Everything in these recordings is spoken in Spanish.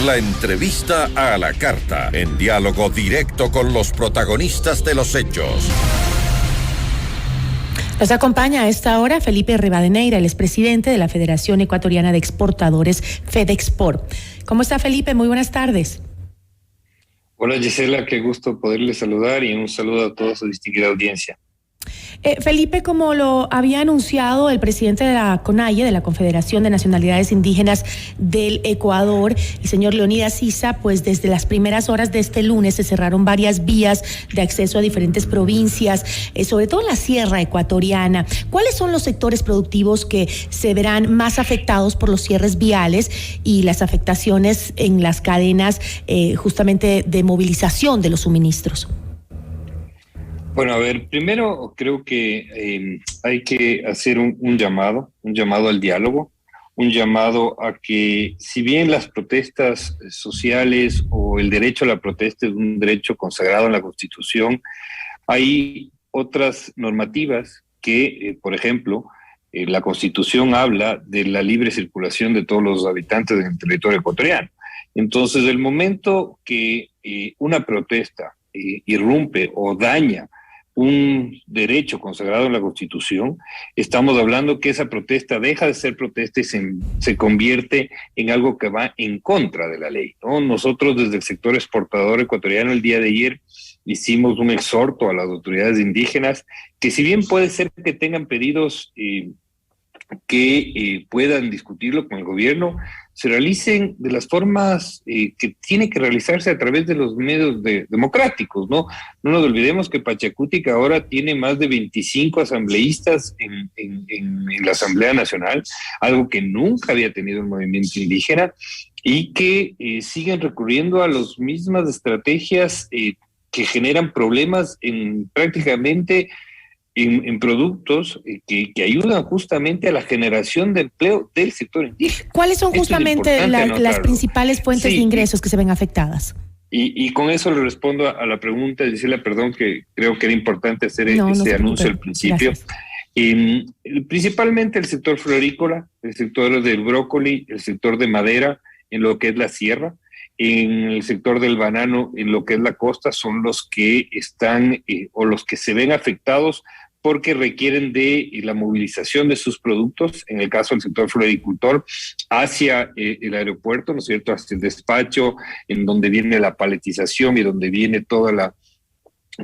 La entrevista a la carta, en diálogo directo con los protagonistas de los hechos. Nos acompaña a esta hora Felipe Rivadeneira, el expresidente de la Federación Ecuatoriana de Exportadores, FEDEXPOR. ¿Cómo está, Felipe? Muy buenas tardes. Hola, Gisela, qué gusto poderle saludar y un saludo a toda su distinguida audiencia. Felipe, como lo había anunciado el presidente de la CONAIE, de la Confederación de Nacionalidades Indígenas del Ecuador, el señor Leonidas Issa, pues desde las primeras horas de este lunes se cerraron varias vías de acceso a diferentes provincias, sobre todo en la sierra ecuatoriana. ¿Cuáles son los sectores productivos que se verán más afectados por los cierres viales y las afectaciones en las cadenas justamente de movilización de los suministros? Bueno, a ver, primero creo que hay que hacer un llamado al diálogo, un llamado a que, si bien las protestas sociales o el derecho a la protesta es un derecho consagrado en la Constitución, hay otras normativas que, por ejemplo, la Constitución habla de la libre circulación de todos los habitantes del territorio ecuatoriano. Entonces, el momento que una protesta irrumpe o daña un derecho consagrado en la Constitución, estamos hablando que esa protesta deja de ser protesta y se convierte en algo que va en contra de la ley, ¿no? Nosotros desde el sector exportador ecuatoriano el día de ayer hicimos un exhorto a las autoridades indígenas que, si bien puede ser que tengan pedidos que puedan discutirlo con el gobierno, se realicen de las formas que tiene que realizarse a través de los medios democráticos, ¿no? No nos olvidemos que Pachacutic ahora tiene más de 25 asambleístas en la Asamblea Nacional, algo que nunca había tenido el movimiento indígena, y que siguen recurriendo a las mismas estrategias que generan problemas en prácticamente en productos que ayudan justamente a la generación de empleo del sector indígena. ¿Cuáles son justamente las principales fuentes de ingresos que se ven afectadas? Y con eso le respondo a la pregunta, Gisela, perdón, que creo que era importante hacer ese anuncio al principio. Principalmente el sector florícola, el sector del brócoli, el sector de madera, en lo que es la sierra, en el sector del banano, en lo que es la costa, son los que están o los que se ven afectados porque requieren de la movilización de sus productos, en el caso del sector floricultor, hacia el aeropuerto, ¿no es cierto?, hacia el despacho, en donde viene la paletización y donde viene toda la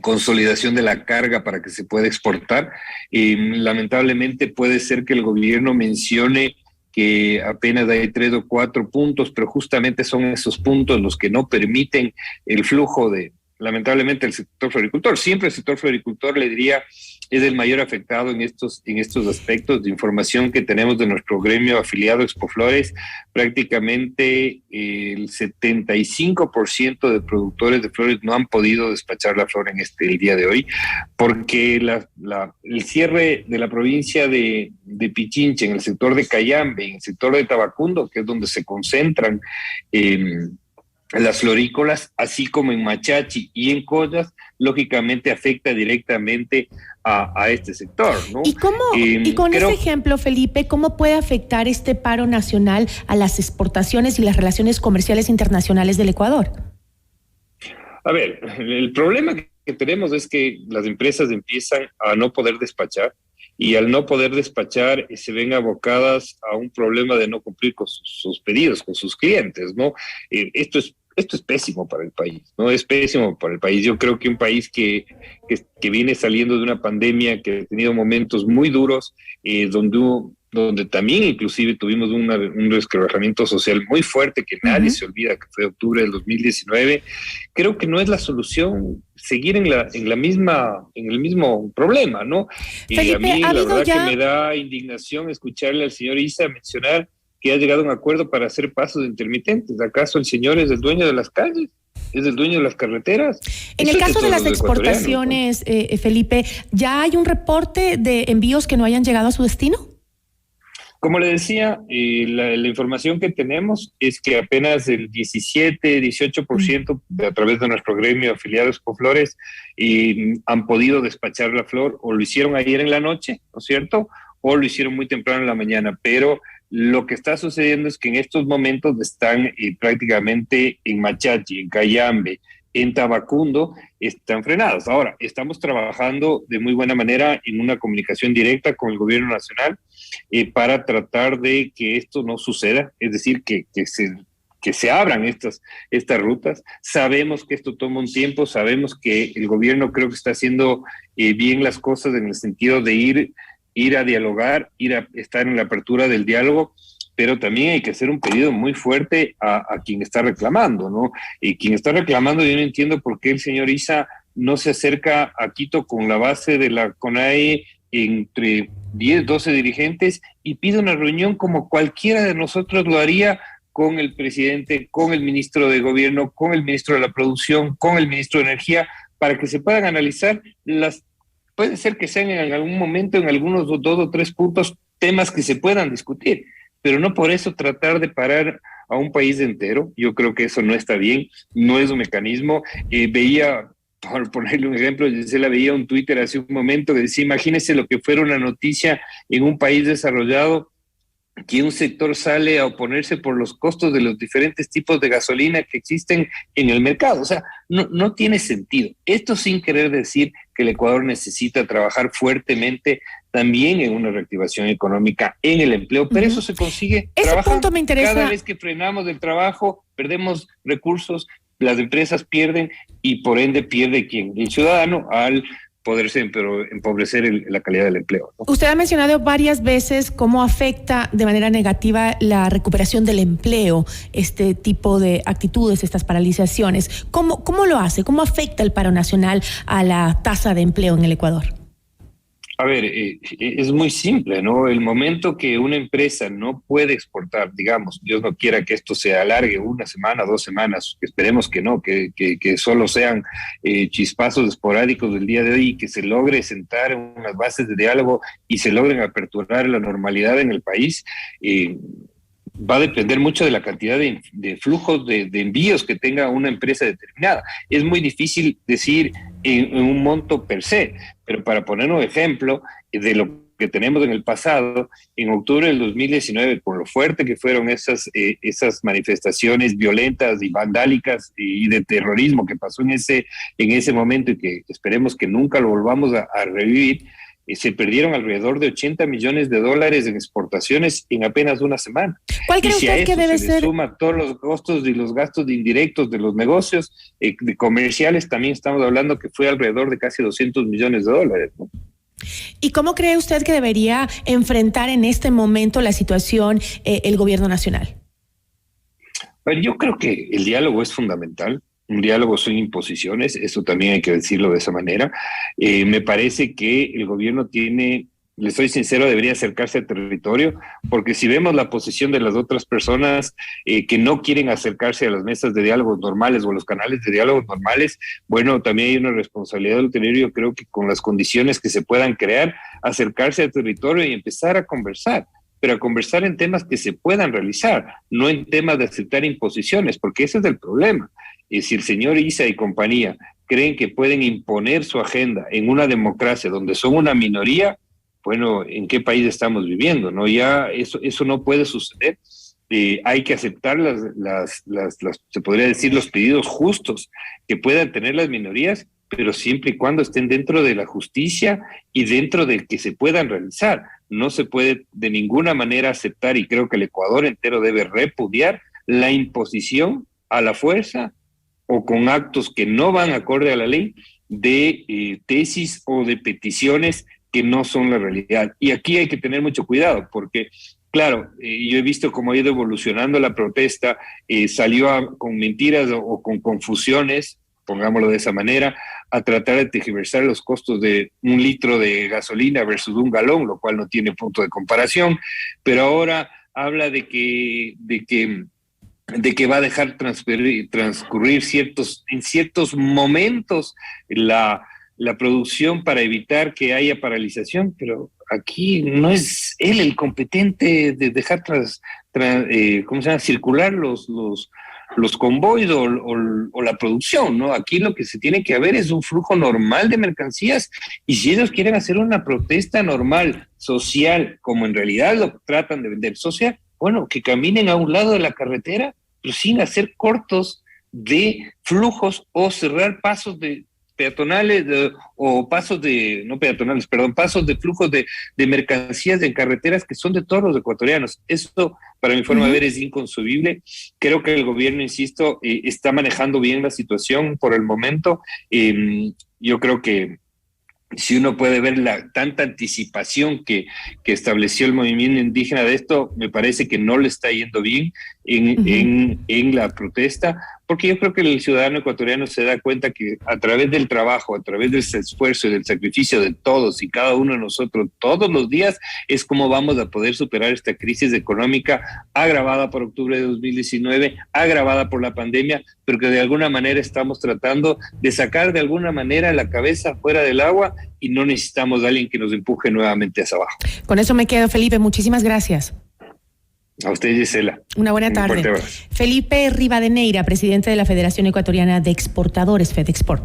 consolidación de la carga para que se pueda exportar. Lamentablemente puede ser que el gobierno mencione que apenas hay 3 o 4 puntos, pero justamente son esos puntos los que no permiten el flujo lamentablemente, el sector floricultor. Siempre el sector floricultor, le diría, es el mayor afectado en estos aspectos de información que tenemos de nuestro gremio afiliado Expoflores. Prácticamente el 75% de productores de flores no han podido despachar la flor el día de hoy, porque el cierre de la provincia de Pichincha, en el sector de Cayambe, en el sector de Tabacundo, que es donde se concentran las florícolas, así como en Machachi y en Collas, lógicamente afecta directamente a este sector, ¿no? Y con ese ejemplo, Felipe, ¿cómo puede afectar este paro nacional a las exportaciones y las relaciones comerciales internacionales del Ecuador? A ver, el problema que tenemos es que las empresas empiezan a no poder despachar, y al no poder despachar se ven abocadas a un problema de no cumplir con sus pedidos, con sus clientes, ¿no? Esto es pésimo para el país, ¿no? Es pésimo para el país. Yo creo que un país que viene saliendo de una pandemia, que ha tenido momentos muy duros, donde también inclusive tuvimos un resquebrajamiento social muy fuerte, que nadie se olvida, que fue octubre del 2019, creo que no es la solución seguir en el mismo problema, ¿no? Felipe, a mí la verdad que me da indignación escucharle al señor Issa mencionar que ha llegado a un acuerdo para hacer pasos intermitentes. ¿Acaso el señor es el dueño de las calles? ¿Es el dueño de las carreteras? En el caso de las exportaciones, Felipe, ¿ya hay un reporte de envíos que no hayan llegado a su destino? Como le decía, la información que tenemos es que apenas el 17-18% a través de nuestro gremio afiliados con Flores han podido despachar la flor, o lo hicieron ayer en la noche, ¿no es cierto?, o lo hicieron muy temprano en la mañana, pero Lo que está sucediendo es que en estos momentos están prácticamente en Machachi, en Cayambe, en Tabacundo, están frenados. Ahora, estamos trabajando de muy buena manera en una comunicación directa con el gobierno nacional para tratar de que esto no suceda, es decir, que se abran estas rutas. Sabemos que esto toma un tiempo, sabemos que el gobierno creo que está haciendo bien las cosas en el sentido de ir a dialogar, ir a estar en la apertura del diálogo, pero también hay que hacer un pedido muy fuerte a quien está reclamando, ¿no? Y quien está reclamando, yo no entiendo por qué el señor Issa no se acerca a Quito con la base de la CONAIE entre 10, 12 dirigentes y pide una reunión como cualquiera de nosotros lo haría con el presidente, con el ministro de Gobierno, con el ministro de la Producción, con el ministro de Energía, para que se puedan analizar puede ser que sean en algún momento, en algunos 2 o 3 puntos, temas que se puedan discutir, pero no por eso tratar de parar a un país entero. Yo creo que eso no está bien, no es un mecanismo. Veía, por ponerle un ejemplo, Gisela veía un Twitter hace un momento que decía, imagínese lo que fuera una noticia en un país desarrollado, que un sector sale a oponerse por los costos de los diferentes tipos de gasolina que existen en el mercado. O sea, no tiene sentido. Esto sin querer decir que el Ecuador necesita trabajar fuertemente también en una reactivación económica, en el empleo, pero eso se consigue trabajando. Punto me interesa. Cada vez que frenamos el trabajo, perdemos recursos, las empresas pierden y por ende pierde ¿quién? El ciudadano al poderse empobrecer la calidad del empleo, ¿no? Usted ha mencionado varias veces cómo afecta de manera negativa la recuperación del empleo, este tipo de actitudes, estas paralizaciones. ¿Cómo lo hace? ¿Cómo afecta el paro nacional a la tasa de empleo en el Ecuador? A ver, es muy simple, ¿no? El momento que una empresa no puede exportar, digamos, Dios no quiera que esto se alargue 1 semana, 2 semanas, esperemos que no, que solo sean chispazos esporádicos del día de hoy y que se logre sentar en unas bases de diálogo y se logren aperturar la normalidad en el país, va a depender mucho de la cantidad de flujos de envíos que tenga una empresa determinada. Es muy difícil decir en un monto per se, pero para poner un ejemplo de lo que tenemos en el pasado, en octubre del 2019, por lo fuerte que fueron esas manifestaciones violentas y vandálicas y de terrorismo que pasó en ese momento y que esperemos que nunca lo volvamos a revivir, se perdieron alrededor de $80 millones en exportaciones en apenas 1 semana. ¿Cuál cree usted que debe ser? Se suma todos los costos y los gastos indirectos de los negocios de comerciales, también estamos hablando que fue alrededor de casi $200 millones, ¿no? ¿Y cómo cree usted que debería enfrentar en este momento la situación el gobierno nacional? Bueno, yo creo que el diálogo es fundamental. Un diálogo sin imposiciones, eso también hay que decirlo de esa manera. Me parece que el gobierno le soy sincero, debería acercarse al territorio, porque si vemos la posición de las otras personas que no quieren acercarse a las mesas de diálogos normales o a los canales de diálogos normales, bueno, también hay una responsabilidad del territorio, creo que con las condiciones que se puedan crear, acercarse al territorio y empezar a conversar, pero a conversar en temas que se puedan realizar, no en temas de aceptar imposiciones, porque ese es el problema. Si el señor Issa y compañía creen que pueden imponer su agenda en una democracia donde son una minoría, bueno, ¿en qué país estamos viviendo? ¿No? Ya eso no puede suceder. Hay que aceptar se podría decir, los pedidos justos que puedan tener las minorías, pero siempre y cuando estén dentro de la justicia y dentro de que se puedan realizar. No se puede de ninguna manera aceptar, y creo que el Ecuador entero debe repudiar la imposición a la fuerza o con actos que no van acorde a la ley de tesis o de peticiones que no son la realidad. Y aquí hay que tener mucho cuidado porque, claro, yo he visto cómo ha ido evolucionando la protesta, salió con mentiras o con confusiones, pongámoslo de esa manera, a tratar de tergiversar los costos de 1 litro de gasolina versus 1 galón, lo cual no tiene punto de comparación, pero ahora habla de que va a dejar transcurrir en ciertos momentos la producción para evitar que haya paralización, pero aquí no es él el competente de dejar circular los convoyes o la producción, ¿no? Aquí lo que se tiene que haber es un flujo normal de mercancías, y si ellos quieren hacer una protesta normal, social, como en realidad lo tratan de vender social, bueno, que caminen a un lado de la carretera, pero sin hacer cortos de flujos o cerrar pasos de peatonales o pasos de, no peatonales, perdón, pasos de flujos de mercancías en carreteras que son de todos los ecuatorianos. Eso, para mi forma de ver, es inconcebible. Creo que el gobierno, insisto, está manejando bien la situación por el momento. Yo creo que si uno puede ver la tanta anticipación que estableció el movimiento indígena de esto, me parece que no le está yendo bien en la protesta, porque yo creo que el ciudadano ecuatoriano se da cuenta que a través del trabajo, a través del esfuerzo y del sacrificio de todos y cada uno de nosotros todos los días, es como vamos a poder superar esta crisis económica agravada por octubre de 2019, agravada por la pandemia, pero que de alguna manera estamos tratando de sacar de alguna manera la cabeza fuera del agua y no necesitamos a alguien que nos empuje nuevamente hacia abajo. Con eso me quedo, Felipe. Muchísimas gracias. A usted, Gisela. Una buena tarde. Felipe Rivadeneira, presidente de la Federación Ecuatoriana de Exportadores, FEDEXPORT.